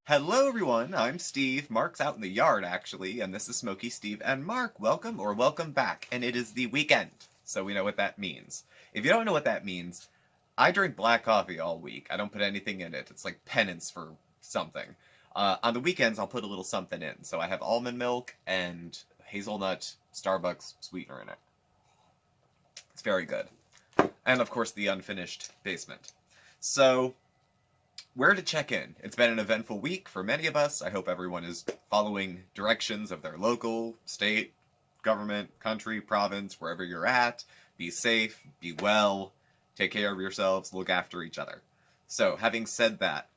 Hello everyone, I'm Steve. Mark's out in the yard actually, and this is Smokey, Steve, and Mark. Welcome or welcome back, and it is the weekend, so we know what that means. If you don't know what that means, I drink black coffee all week. I don't put anything in it. It's like penance for something. On the weekends, I'll put a little something in. So I have almond milk and hazelnut Starbucks sweetener in it. It's very good. And of course, the unfinished basement. So where to check in. It's been an eventful week for many of us. I hope everyone is following directions of their local, state, government, country, province, wherever you're at. Be safe, be well, take care of yourselves, look after each other. So, having said that,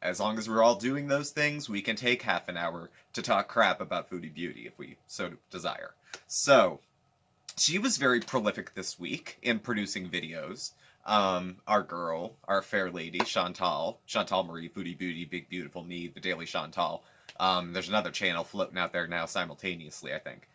as long as we're all doing those things, we can take half an hour to talk crap about Foodie Beauty if we so desire. So, she was very prolific this week in producing videos. Our girl, our fair lady, Chantal Marie, Foodie Beauty, Big Beautiful Me, The Daily Chantal. There's another channel floating out there now simultaneously, I think.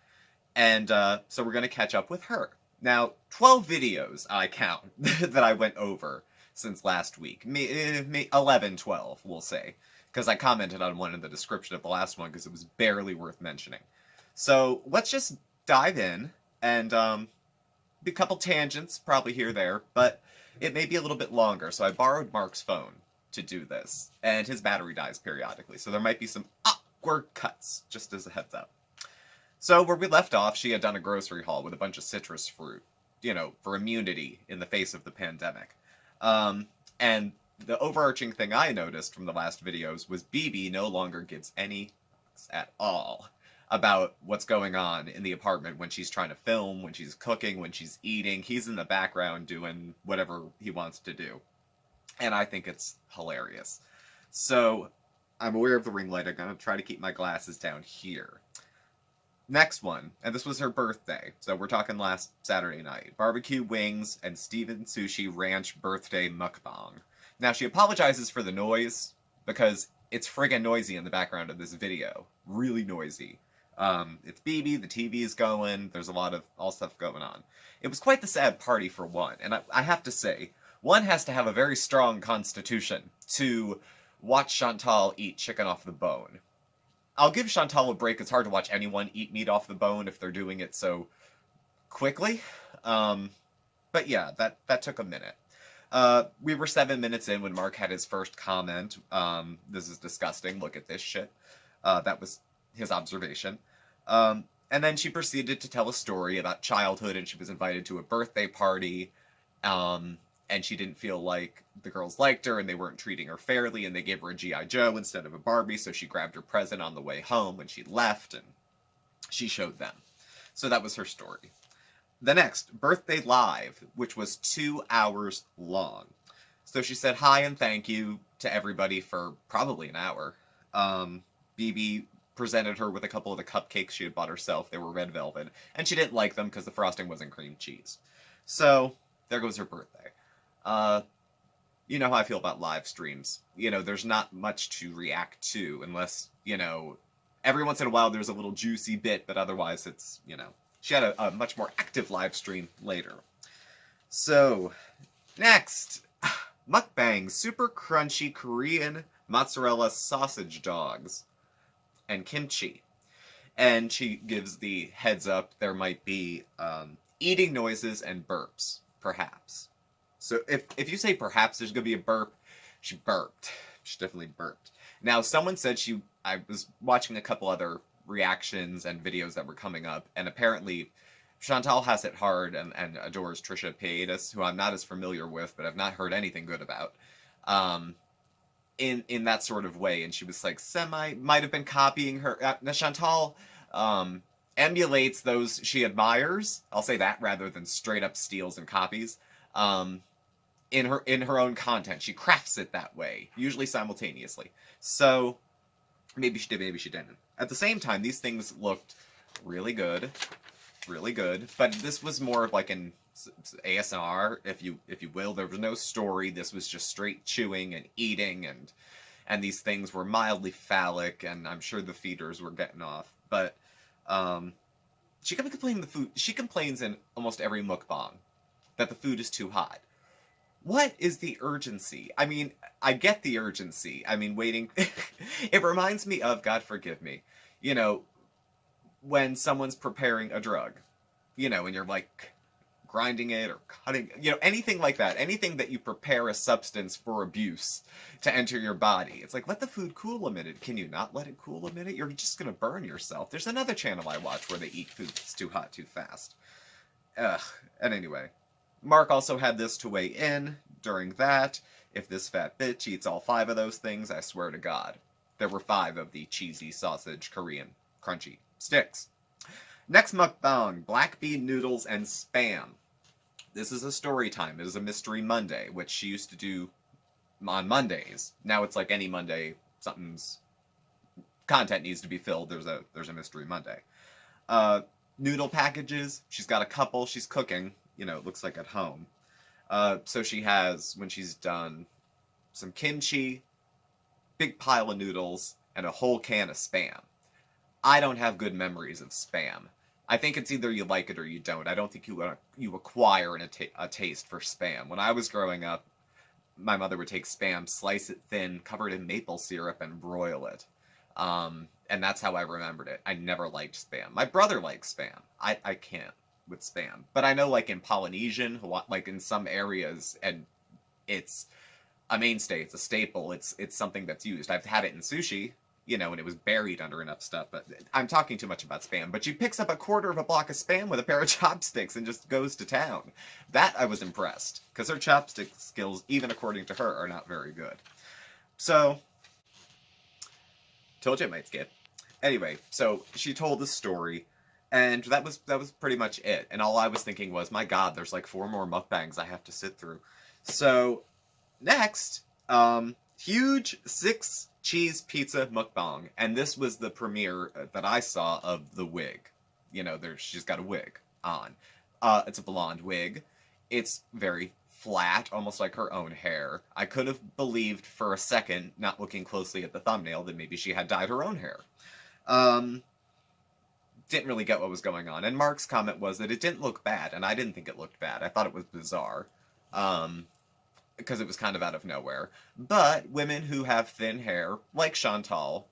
And so we're going to catch up with her. Now, 12 videos I count that I went over since last week. 11, 12, we'll say. Because I commented on one in the description of the last one because it was barely worth mentioning. So let's just dive in and be a couple tangents, probably here or there, but it may be a little bit longer, so I borrowed Mark's phone to do this, and his battery dies periodically, so there might be some awkward cuts, just as a heads up. So where we left off, she had done a grocery haul with a bunch of citrus fruit, for immunity in the face of the pandemic. And the overarching thing I noticed from the last videos was BB no longer gives any at all about what's going on in the apartment when she's trying to film, when she's cooking, when she's eating. He's in the background doing whatever he wants to do. And I think it's hilarious. So, I'm aware of the ring light. I'm going to try to keep my glasses down here. Next one, and this was her birthday, so we're talking last Saturday night. Barbecue wings and Steven Sushi Ranch birthday mukbang. Now, she apologizes for the noise, because it's friggin' noisy in the background of this video. Really noisy. It's BB, the TV's going, there's a lot of all stuff going on. It was quite the sad party for one, and I have to say, one has to have a very strong constitution to watch Chantal eat chicken off the bone. I'll give Chantal a break. It's hard to watch anyone eat meat off the bone if they're doing it so quickly. But yeah, that took a minute. We were 7 minutes in when Mark had his first comment. This is disgusting. Look at this shit. That was his observation. And then she proceeded to tell a story about childhood, and she was invited to a birthday party, and she didn't feel like the girls liked her, and they weren't treating her fairly, and they gave her a G.I. Joe instead of a Barbie, so she grabbed her present on the way home when she left, and she showed them. So that was her story. The next, Birthday Live, which was 2 hours long. So she said hi and thank you to everybody for probably an hour. BB presented her with a couple of the cupcakes she had bought herself. They were red velvet, and she didn't like them because the frosting wasn't cream cheese. So, there goes her birthday. You know how I feel about live streams. There's not much to react to unless, every once in a while there's a little juicy bit, but otherwise it's, She had a much more active live stream later. So, next, Mukbang super crunchy Korean mozzarella sausage dogs and kimchi. And she gives the heads up there might be eating noises and burps, perhaps. So if you say perhaps there's going to be a burp, she burped. She definitely burped. Now, someone said I was watching a couple other reactions and videos that were coming up, and apparently Chantal has it hard and adores Trisha Paytas, who I'm not as familiar with, but I've not heard anything good about, in that sort of way, and she was like, might have been copying her. Now, Chantal emulates those she admires, I'll say that, rather than straight up steals and copies, in her own content. She crafts it that way, usually simultaneously. So, maybe she did, maybe she didn't. At the same time, these things looked really good, but this was more like an ASMR, if you will. There was no story. This was just straight chewing and eating, and these things were mildly phallic, and I'm sure the feeders were getting off. But she kept complaining she complains in almost every mukbang that the food is too hot. What is the urgency? I mean, I get the urgency. I mean, waiting. It reminds me of, God forgive me, you know, when someone's preparing a drug, and you're like grinding it or cutting, anything like that. Anything that you prepare a substance for abuse to enter your body. It's like, let the food cool a minute. Can you not let it cool a minute? You're just going to burn yourself. There's another channel I watch where they eat food that's too hot too fast. Ugh. And anyway, Mark also had this to weigh in during that. If this fat bitch eats all 5 of those things, I swear to God. There were 5 of the cheesy sausage Korean crunchy sticks. Next mukbang, black bean noodles and Spam. This is a story time. It is a Mystery Monday, which she used to do on Mondays. Now it's like any Monday, something's content needs to be filled. There's a Mystery Monday. Noodle packages. She's got a couple. She's cooking. It looks like at home. So she has, when she's done, some kimchi, big pile of noodles, and a whole can of Spam. I don't have good memories of Spam. I think it's either you like it or you don't. I don't think you acquire a taste for Spam. When I was growing up, my mother would take Spam, slice it thin, cover it in maple syrup, and broil it. And that's how I remembered it. I never liked Spam. My brother likes Spam. I can't with Spam. But I know, like, in Polynesian, like in some areas, and it's a mainstay. It's a staple. It's something that's used. I've had it in sushi, and it was buried under enough stuff. But I'm talking too much about Spam. But she picks up a quarter of a block of Spam with a pair of chopsticks and just goes to town. That I was impressed, because her chopstick skills, even according to her, are not very good. So, told you I might skip. Anyway, so she told the story, and that was pretty much it. And all I was thinking was, my God, there's like 4 more mukbangs I have to sit through. So next, huge 6 cheese pizza mukbang, and this was the premiere that I saw of the wig. She's got a wig on. It's a blonde wig. It's very flat, almost like her own hair. I could have believed for a second, not looking closely at the thumbnail, that maybe she had dyed her own hair. Didn't really get what was going on. And Mark's comment was that it didn't look bad, and I didn't think it looked bad. I thought it was bizarre. Because it was kind of out of nowhere. But women who have thin hair, like Chantal,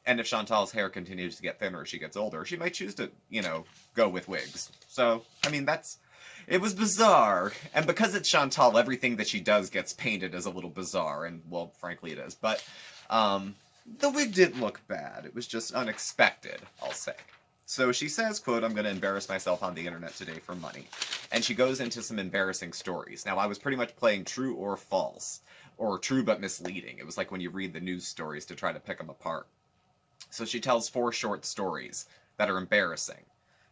and if Chantal's hair continues to get thinner as she gets older, she might choose to, go with wigs. So, I mean, it was bizarre. And because it's Chantal, everything that she does gets painted as a little bizarre, and, well, frankly it is. But, the wig didn't look bad. It was just unexpected, I'll say. So she says, quote, "I'm going to embarrass myself on the internet today for money." And she goes into some embarrassing stories. Now, I was pretty much playing true or false, or true but misleading. It was like when you read the news stories to try to pick them apart. So she tells 4 short stories that are embarrassing.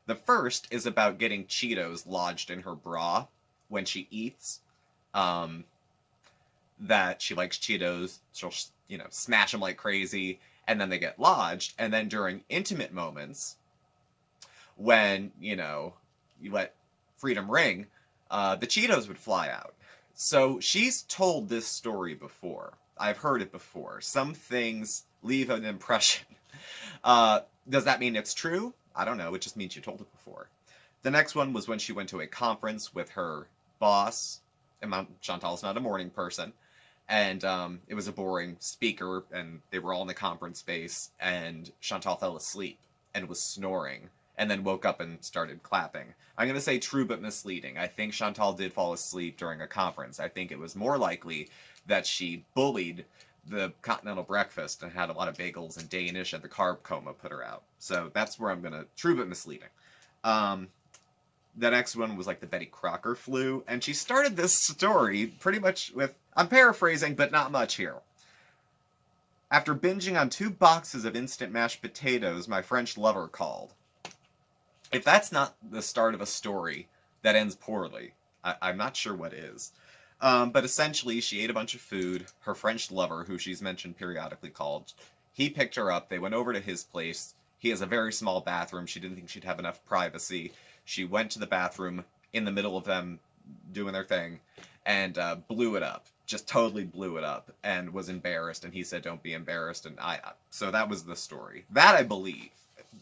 The first is about getting Cheetos lodged in her bra when she eats. That she likes Cheetos, she'll, smash them like crazy, and then they get lodged. And then during intimate moments, when, you let freedom ring, the Cheetos would fly out. So she's told this story before. I've heard it before. Some things leave an impression. Does that mean it's true? I don't know. It just means you told it before. The next one was when she went to a conference with her boss. And Chantal's not a morning person. And it was a boring speaker, and they were all in the conference space, and Chantal fell asleep and was snoring, and then woke up and started clapping. I'm going to say true but misleading. I think Chantal did fall asleep during a conference. I think it was more likely that she bullied the continental breakfast and had a lot of bagels and Danish, and the carb coma put her out. So that's where I'm going to... True but misleading. The next one was like the Betty Crocker flu, and she started this story pretty much with... I'm paraphrasing, but not much here. "After binging on 2 boxes of instant mashed potatoes, my French lover called." If that's not the start of a story that ends poorly, I'm not sure what is. But essentially, she ate a bunch of food. Her French lover, who she's mentioned periodically, called. He picked her up. They went over to his place. He has a very small bathroom. She didn't think she'd have enough privacy. She went to the bathroom in the middle of them doing their thing and blew it up. Just totally blew it up and was embarrassed. And he said, "Don't be embarrassed." And so that was the story. That I believe.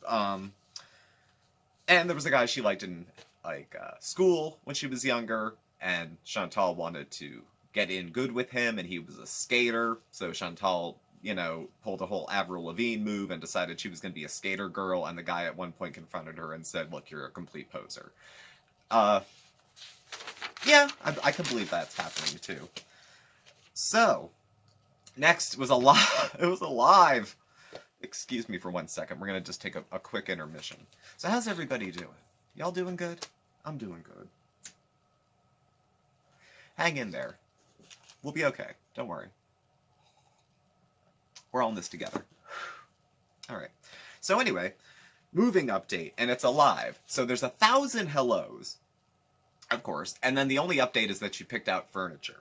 And there was a guy she liked in school when she was younger, and Chantal wanted to get in good with him, and he was a skater. So Chantal, you know, pulled a whole Avril Lavigne move and decided she was going to be a skater girl. And the guy at one point confronted her and said, "Look, you're a complete poser." Uh, yeah, I can believe that's happening too. So next was alive. It was alive. Excuse me for 1 second. We're gonna just take a quick intermission. So how's everybody doing? Y'all doing good? I'm doing good. Hang in there. We'll be okay. Don't worry. We're all in this together. All right. So anyway, moving update, and it's alive. So there's 1,000 hellos, of course, and then the only update is that she picked out furniture.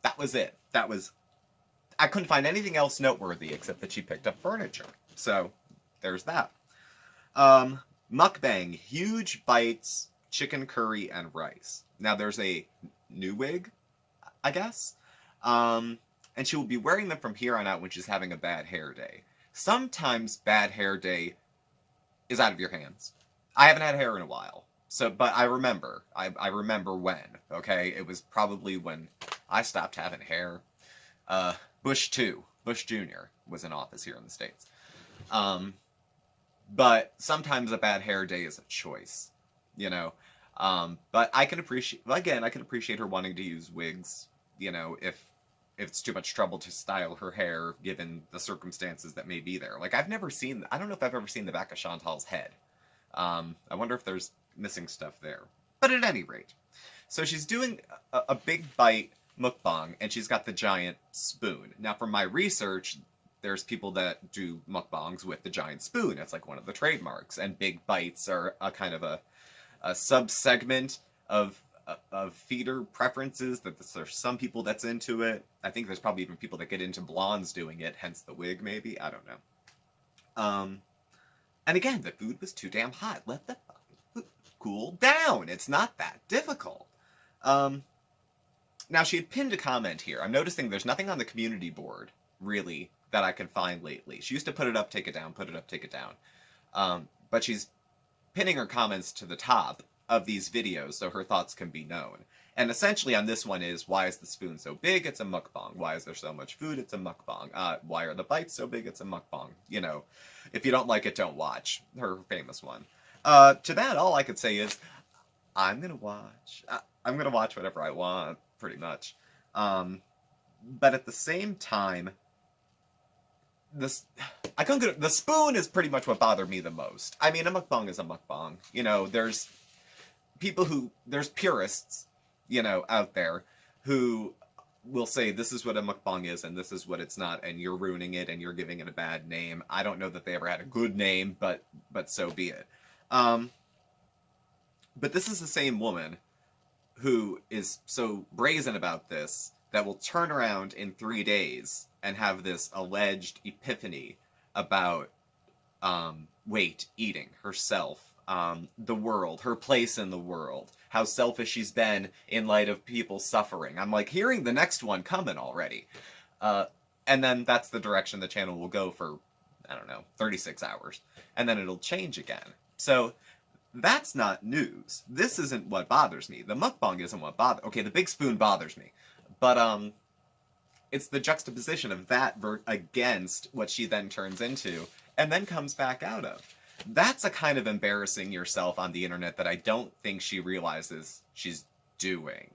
That was it. I couldn't find anything else noteworthy except that she picked up furniture. So there's that. Mukbang, huge bites, chicken curry, and rice. Now there's a new wig, I guess. And she will be wearing them from here on out when she's having a bad hair day. Sometimes bad hair day is out of your hands. I haven't had hair in a while. So, but I remember. I remember when, okay? It was probably when I stopped having hair. Bush Jr. was in office here in the States. But sometimes a bad hair day is a choice, you know. But I can appreciate, again, I can appreciate her wanting to use wigs, you know, if it's too much trouble to style her hair given the circumstances that may be there. Like, I don't know if I've ever seen the back of Chantal's head. I wonder if there's missing stuff there. But at any rate, so she's doing a big bite mukbang, and she's got the giant spoon. Now, from my research, there's people that do mukbangs with the giant spoon. It's like one of the trademarks, and big bites are a kind of a sub-segment of feeder preferences. That there's some people that's into it. I think there's probably even people that get into blondes doing it, hence the wig, maybe. I don't know. And again, the food was too damn hot. Let the food cool down. It's not that difficult. Now, she had pinned a comment here. I'm noticing there's nothing on the community board, really, that I can find lately. She used to put it up, take it down, put it up, take it down. But she's pinning her comments to the top of these videos so her thoughts can be known. And essentially on this one is, why is the spoon so big? It's a mukbang. Why is there so much food? It's a mukbang. Why are the bites so big? It's a mukbang. You know, if you don't like it, don't watch. Her famous one. To that, all I could say is, I'm going to watch. I'm going to watch whatever I want, pretty much. But at the same time, the spoon is pretty much what bothered me the most. I mean, a mukbang is a mukbang. You know, there's purists, you know, out there who will say this is what a mukbang is and this is what it's not, and you're ruining it and you're giving it a bad name. I don't know that they ever had a good name, but so be it. But this is the same woman who is so brazen about this that will turn around in 3 days and have this alleged epiphany about eating, herself, the world, her place in the world, how selfish she's been in light of people suffering. I'm like hearing the next one coming already. And then that's the direction the channel will go for, I don't know, 36 hours. And then it'll change again. So that's not news. This isn't what bothers me. The mukbang isn't what bothers... Okay, the big spoon bothers me. But, it's the juxtaposition of that against what she then turns into and then comes back out of. That's a kind of embarrassing yourself on the internet that I don't think she realizes she's doing.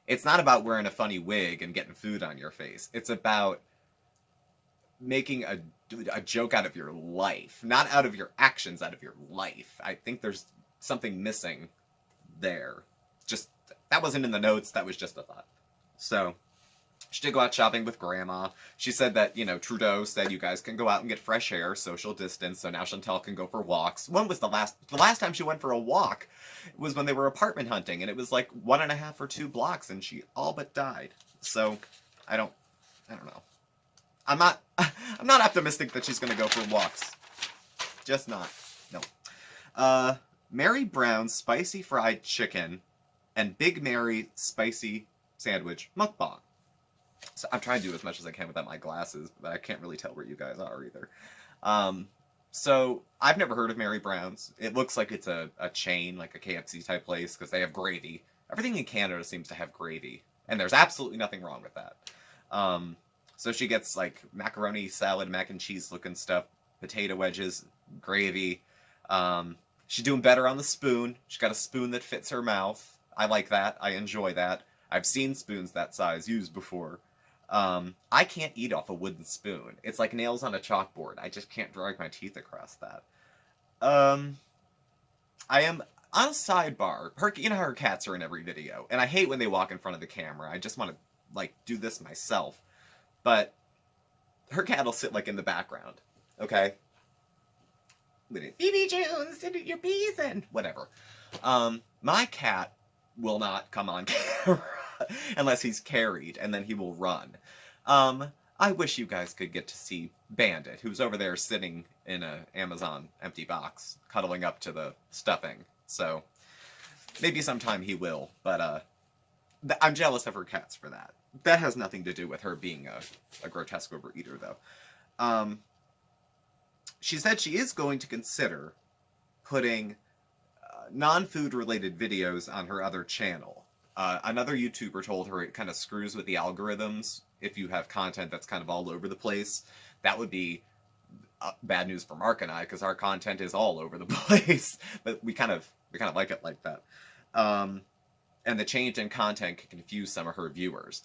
It's not about wearing a funny wig and getting food on your face. It's about making a joke out of your life. Not out of your actions, out of your life. I think there's something missing there. Just, that wasn't in the notes, that was just a thought. So, she did go out shopping with Grandma. She said that, you know, Trudeau said you guys can go out and get fresh air, social distance, so now Chantal can go for walks. When was the last time she went for a walk was when they were apartment hunting, and it was like 1.5 or 2 blocks, and she all but died. So, I don't know. I'm not optimistic that she's gonna go for walks. Just not. No. Mary Brown's spicy fried chicken and Big Mary spicy sandwich mukbang. So I'm trying to do as much as I can without my glasses, but I can't really tell where you guys are either. So I've never heard of Mary Brown's. It looks like it's a chain, like a KFC type place, because they have gravy. Everything in Canada seems to have gravy. And there's absolutely nothing wrong with that. So she gets like macaroni salad, mac and cheese looking stuff, potato wedges, gravy. She's doing better on the spoon. She's got a spoon that fits her mouth. I like that. I enjoy that. I've seen spoons that size used before. I can't eat off a wooden spoon. It's like nails on a chalkboard. I just can't drag my teeth across that. I am on a sidebar. Her cats are in every video, and I hate when they walk in front of the camera. I just want to like do this myself. But her cat will sit like in the background. Okay. BB Jones, sit your bees in. Whatever. My cat will not come on camera unless he's carried, and then he will run. I wish you guys could get to see Bandit, who's over there sitting in a Amazon empty box, cuddling up to the stuffing. So maybe sometime he will, but I'm jealous of her cats for that. That has nothing to do with her being a grotesque overeater, though. She said she is going to consider putting non-food related videos on her other channel. Another YouTuber told her it kind of screws with the algorithms if you have content that's kind of all over the place. That would be bad news for Mark and I, because our content is all over the place. But we kind of like it like that. And the change in content can confuse some of her viewers.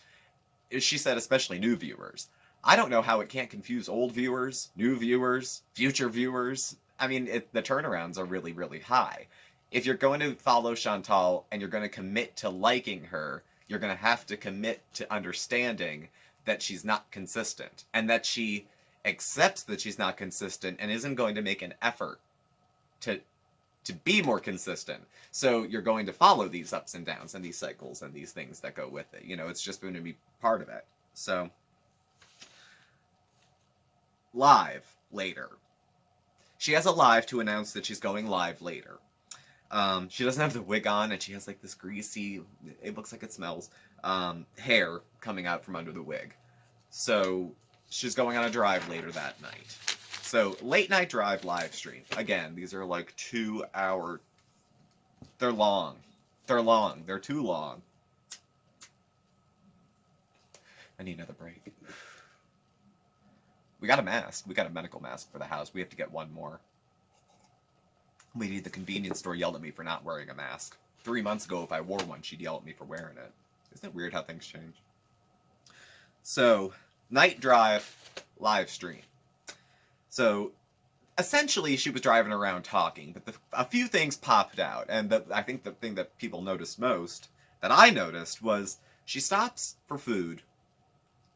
She said especially new viewers. I don't know how it can't confuse old viewers, new viewers, future viewers. I mean, the turnarounds are really, really high. If you're going to follow Chantal and you're going to commit to liking her, you're going to have to commit to understanding that she's not consistent, and that she accepts that she's not consistent and isn't going to make an effort to be more consistent. So you're going to follow these ups and downs and these cycles and these things that go with it. You know, it's just going to be part of it. So live later. She has a live to announce that she's going live later. She doesn't have the wig on, and she has like this greasy, it looks like it smells, hair coming out from under the wig. So she's going on a drive later that night. So late night drive live stream. Again, these are like 2 hour. They're long. They're too long. I need another break. We got a mask. We got a medical mask for the house. We have to get one more. Lady at the convenience store yelled at me for not wearing a mask. 3 months ago, if I wore one, she'd yell at me for wearing it. Isn't it weird how things change? So, night drive, live stream. So, essentially, she was driving around talking, but a few things popped out. And I think the thing that people noticed most, that I noticed, was she stops for food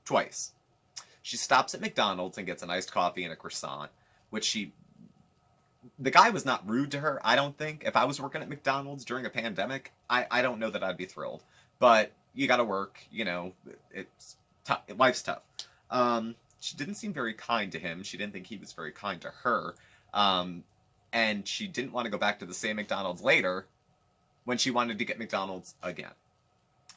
twice. She stops at McDonald's and gets an iced coffee and a croissant, which the guy was not rude to her, I don't think. If I was working at McDonald's during a pandemic, I don't know that I'd be thrilled. But you gotta work, you know, it's tough. Life's tough. She didn't seem very kind to him. She didn't think he was very kind to her. And she didn't want to go back to the same McDonald's later when she wanted to get McDonald's again.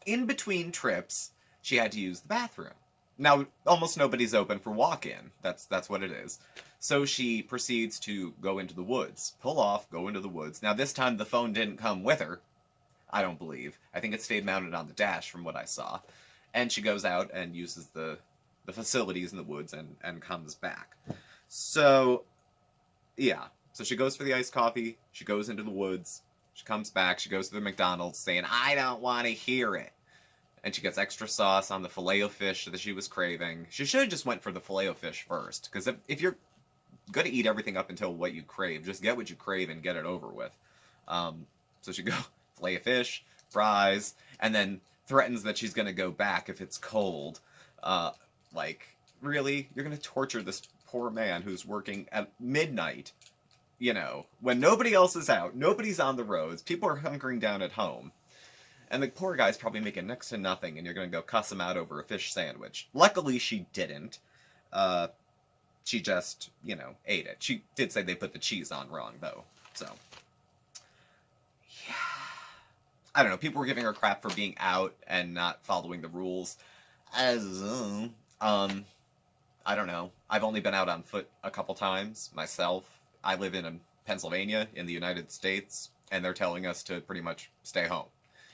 In between trips, she had to use the bathroom. Now, almost nobody's open for walk-in. That's what it is. So she proceeds to go into the woods. Pull off, go into the woods. Now, this time the phone didn't come with her, I don't believe. I think it stayed mounted on the dash from what I saw. And she goes out and uses the facilities in the woods and comes back. So, yeah. So she goes for the iced coffee. She goes into the woods. She comes back. She goes to the McDonald's saying, I don't want to hear it. And she gets extra sauce on the Filet-O-Fish that she was craving. She should have just went for the Filet-O-Fish first. Because if you're going to eat everything up until what you crave, just get what you crave and get it over with. So she goes Filet-O-Fish, fries, and then threatens that she's going to go back if it's cold. Like, really? You're going to torture this poor man who's working at midnight, you know, when nobody else is out, nobody's on the roads, people are hunkering down at home. And the poor guy's probably making next to nothing, and you're going to go cuss him out over a fish sandwich. Luckily, she didn't. She just, you know, ate it. She did say they put the cheese on wrong, though. So, yeah. I don't know. People were giving her crap for being out and not following the rules. I don't know. I've only been out on foot a couple times, myself. I live in Pennsylvania, in the United States, and they're telling us to pretty much stay home.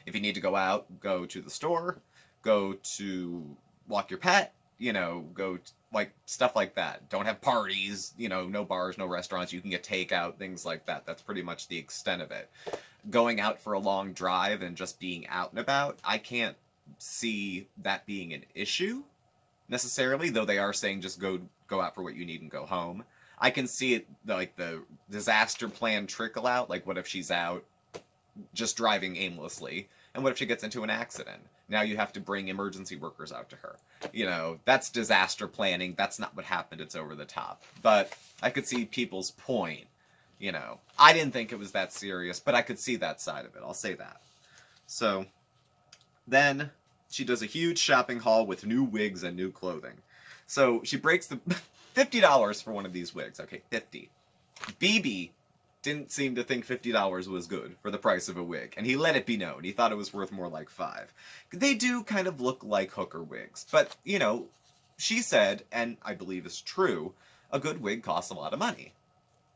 If you need to go out, go to the store, go to walk your pet, go like stuff like that. Don't have parties, no bars, no restaurants. You can get takeout, things like that. That's pretty much the extent of it. Going out for a long drive and just being out and about, I can't see that being an issue necessarily, though they are saying just go out for what you need and go home. I can see it, like the disaster plan trickle out. Like, what if she's out just driving aimlessly? And what if she gets into an accident? Now you have to bring emergency workers out to her. That's disaster planning. That's not what happened. It's over the top. But I could see people's point. I didn't think it was that serious, but I could see that side of it. I'll say that. So then she does a huge shopping haul with new wigs and new clothing. So she breaks the $50 for one of these wigs. Okay, 50. BB didn't seem to think $50 was good for the price of a wig, and he let it be known. He thought it was worth more like $5. They do kind of look like hooker wigs, but, she said, and I believe is true, a good wig costs a lot of money.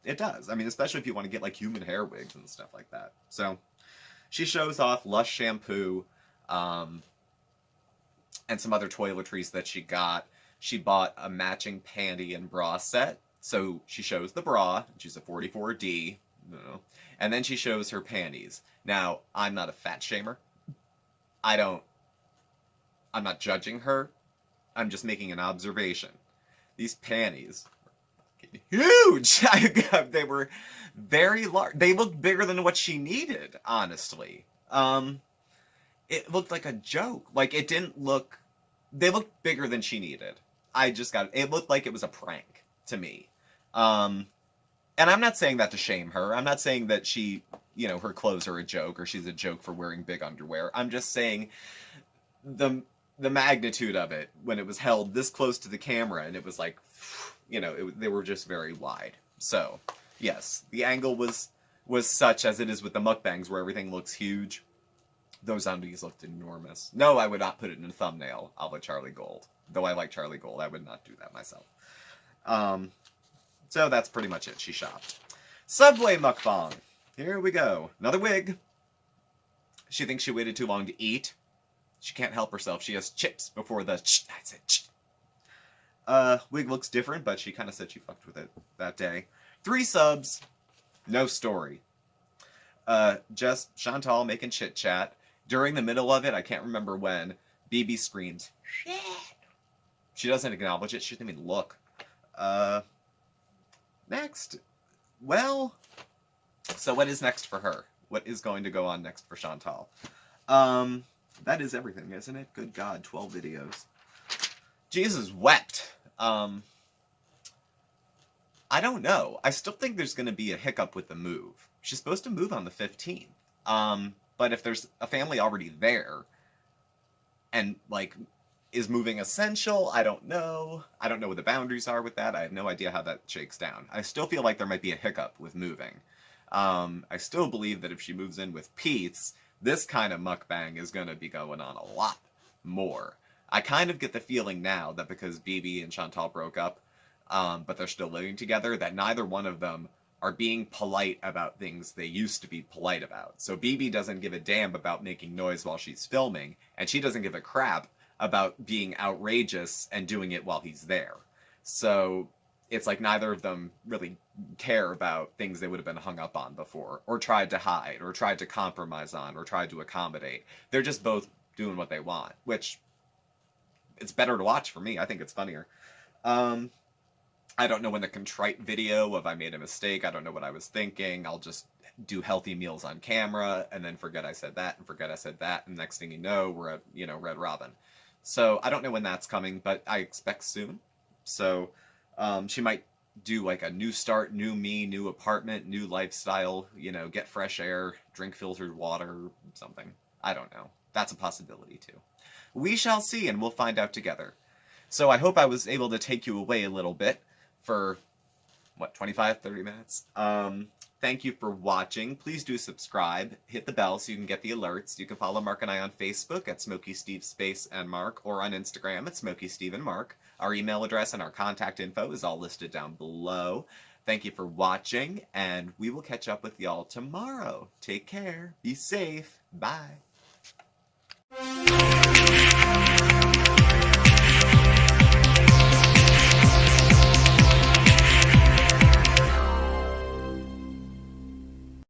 It does. I mean, especially if you want to get, like, human hair wigs and stuff like that. So, she shows off Lush shampoo, and some other toiletries that she got. She bought a matching panty and bra set. So she shows the bra. She's a 44D. And then she shows her panties. Now, I'm not a fat shamer. I'm not judging her. I'm just making an observation. These panties were huge. They were very large. They looked bigger than what she needed, honestly. It looked like a joke. Like, it didn't look... They looked bigger than she needed. It looked like it was a prank to me. And I'm not saying that to shame her. I'm not saying that she, her clothes are a joke or she's a joke for wearing big underwear. I'm just saying the magnitude of it when it was held this close to the camera and it was like, they were just very wide. So, yes, the angle was such as it is with the mukbangs where everything looks huge. Those undies looked enormous. No, I would not put it in a thumbnail a la Charlie Gold. Though I like Charlie Gold, I would not do that myself. So that's pretty much it. She shopped. Subway mukbang. Here we go. Another wig. She thinks she waited too long to eat. She can't help herself. She has chips before the I said ch. Wig looks different, but she kind of said she fucked with it that day. 3 subs. No story. Just Chantal making chit chat. During the middle of it, I can't remember when, BB screams, shit. She doesn't acknowledge it. She doesn't even look. Next. Well, so what is next for her? What is going to go on next for Chantal? That is everything, isn't it? Good God, 12 videos. Jesus wept. I don't know. I still think there's going to be a hiccup with the move. She's supposed to move on the 15th. But if there's a family already there, and, like, is moving essential? I don't know. I don't know what the boundaries are with that. I have no idea how that shakes down. I still feel like there might be a hiccup with moving. I still believe that if she moves in with Pete's, this kind of mukbang is going to be going on a lot more. I kind of get the feeling now that because BB and Chantal broke up, but they're still living together, that neither one of them are being polite about things they used to be polite about. So BB doesn't give a damn about making noise while she's filming, and she doesn't give a crap about being outrageous and doing it while he's there. So it's like neither of them really care about things they would have been hung up on before, or tried to hide, or tried to compromise on, or tried to accommodate. They're just both doing what they want, which it's better to watch for me. I think it's funnier. I don't know when the contrite video of I made a mistake. I don't know what I was thinking. I'll just do healthy meals on camera and then forget I said that and forget I said that. And next thing you know, we're at, Red Robin. So I don't know when that's coming, but I expect soon. So she might do like a new start, new me, new apartment, new lifestyle, get fresh air, drink filtered water, something. I don't know. That's a possibility too. We shall see, and we'll find out together. So I hope I was able to take you away a little bit for, 25, 30 minutes? Thank you for watching. Please do subscribe. Hit the bell so you can get the alerts. You can follow Mark and I on Facebook at SmokeySteveAndMarc or on Instagram at SmokeySteveAndMarc. Our email address and our contact info is all listed down below. Thank you for watching, and we will catch up with y'all tomorrow. Take care. Be safe. Bye.